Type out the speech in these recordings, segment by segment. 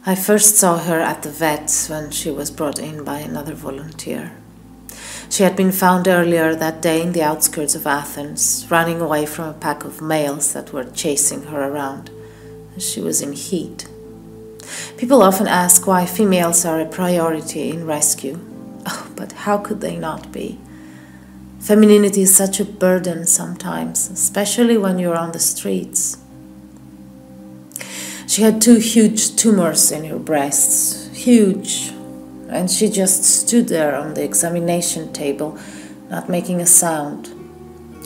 I first saw her at the vet when she was brought in by another volunteer. She had been found earlier that day in the outskirts of Athens, running away from a pack of males that were chasing her around. She was in heat. People often ask why females are a priority in rescue. Oh, but how could they not be? Femininity is such a burden sometimes, especially when you're on the streets. She had 2 huge tumors in her breasts, huge, and she just stood there on the examination table, not making a sound,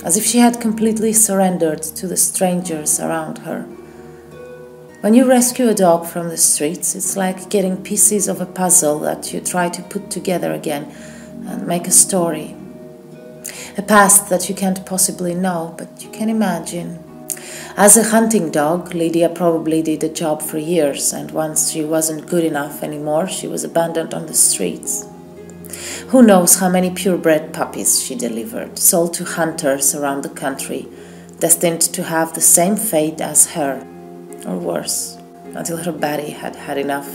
as if she had completely surrendered to the strangers around her. When you rescue a dog from the streets, it's like getting pieces of a puzzle that you try to put together again and make a story. A past that you can't possibly know, but you can imagine. As a hunting dog, Lydia probably did the job for years, and once she wasn't good enough anymore, she was abandoned on the streets. Who knows how many purebred puppies she delivered, sold to hunters around the country, destined to have the same fate as her, or worse, until her body had had enough.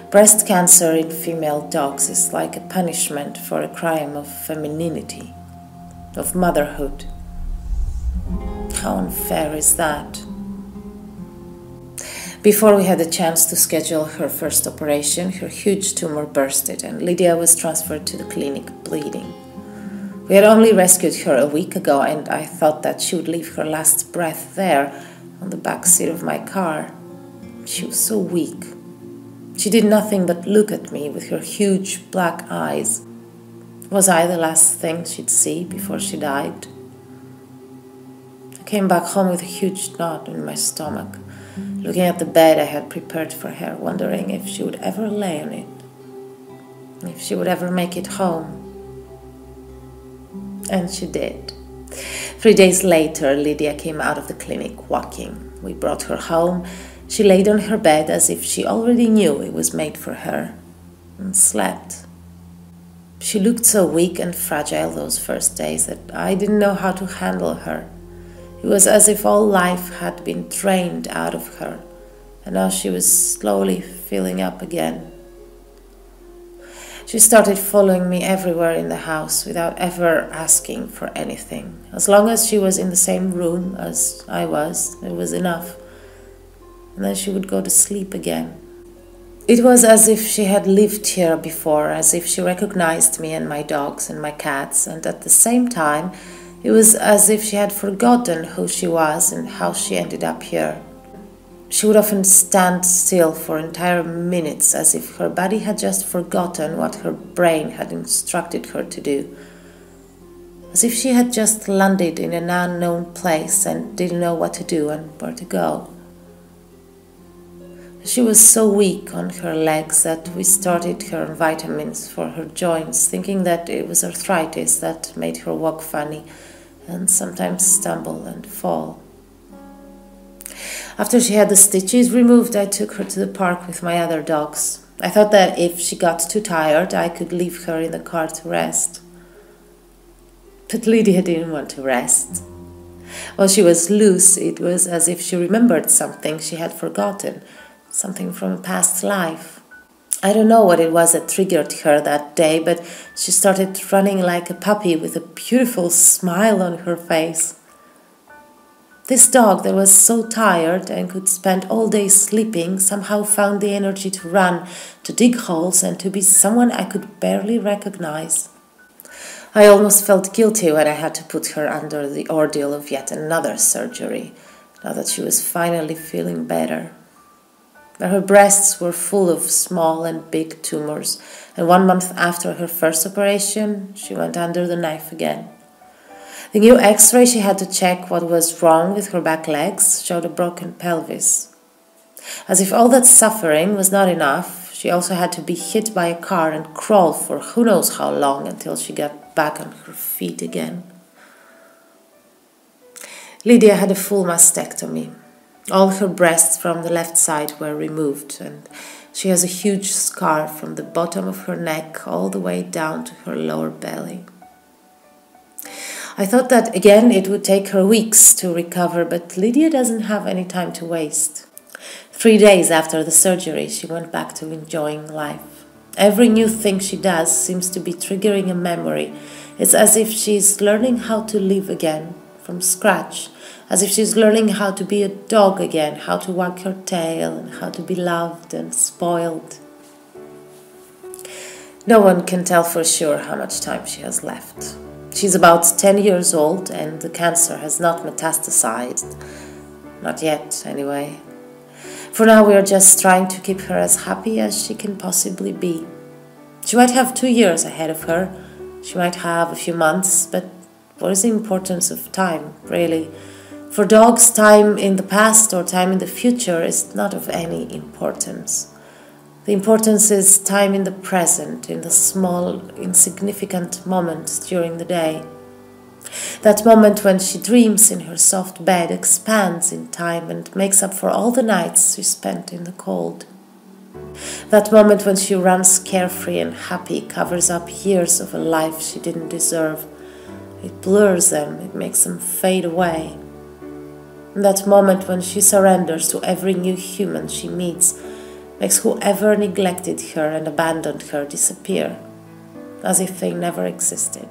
Breast cancer in female dogs is like a punishment for a crime of femininity, of motherhood. How unfair is that? Before we had the chance to schedule her first operation, her huge tumor bursted and Lydia was transferred to the clinic bleeding. We had only rescued her a week ago and I thought that she would leave her last breath there on the back seat of my car. She was so weak. She did nothing but look at me with her huge black eyes. Was I the last thing she'd see before she died? I came back home with a huge knot in my stomach, looking at the bed I had prepared for her, wondering if she would ever lay on it, if she would ever make it home. And she did. 3 days later, Lydia came out of the clinic walking. We brought her home. She laid on her bed as if she already knew it was made for her, and slept. She looked so weak and fragile those first days that I didn't know how to handle her. It was as if all life had been drained out of her, and now she was slowly filling up again. She started following me everywhere in the house without ever asking for anything. As long as she was in the same room as I was, it was enough. And then she would go to sleep again. It was as if she had lived here before, as if she recognized me and my dogs and my cats, and at the same time, it was as if she had forgotten who she was and how she ended up here. She would often stand still for entire minutes, as if her body had just forgotten what her brain had instructed her to do. As if she had just landed in an unknown place and didn't know what to do and where to go. She was so weak on her legs that we started her on vitamins for her joints, thinking that it was arthritis that made her walk funny and sometimes stumble and fall. After she had the stitches removed, I took her to the park with my other dogs. I thought that if she got too tired, I could leave her in the car to rest. But Lydia didn't want to rest. While she was loose, it was as if she remembered something she had forgotten, something from a past life. I don't know what it was that triggered her that day, but she started running like a puppy with a beautiful smile on her face. This dog that was so tired and could spend all day sleeping somehow found the energy to run, to dig holes, and to be someone I could barely recognize. I almost felt guilty when I had to put her under the ordeal of yet another surgery, now that she was finally feeling better. Her breasts were full of small and big tumors, and 1 month after her first operation, she went under the knife again. The new x-ray she had to check what was wrong with her back legs showed a broken pelvis. As if all that suffering was not enough, she also had to be hit by a car and crawl for who knows how long until she got back on her feet again. Lydia had a full mastectomy. All her breasts from the left side were removed, and she has a huge scar from the bottom of her neck all the way down to her lower belly. I thought that, again, it would take her weeks to recover, but Lydia doesn't have any time to waste. 3 days after the surgery, she went back to enjoying life. Every new thing she does seems to be triggering a memory. It's as if she's learning how to live again from scratch, as if she's learning how to be a dog again, how to wag her tail and how to be loved and spoiled. No one can tell for sure how much time she has left. She's about 10 years old and the cancer has not metastasized. Not yet, anyway. For now, we are just trying to keep her as happy as she can possibly be. She might have 2 years ahead of her. She might have a few months, but what is the importance of time, really? For dogs, time in the past or time in the future is not of any importance. The importance is time in the present, in the small, insignificant moments during the day. That moment when she dreams in her soft bed expands in time and makes up for all the nights she spent in the cold. That moment when she runs carefree and happy covers up years of a life she didn't deserve. It blurs them, it makes them fade away. And that moment when she surrenders to every new human she meets makes whoever neglected her and abandoned her disappear, as if they never existed.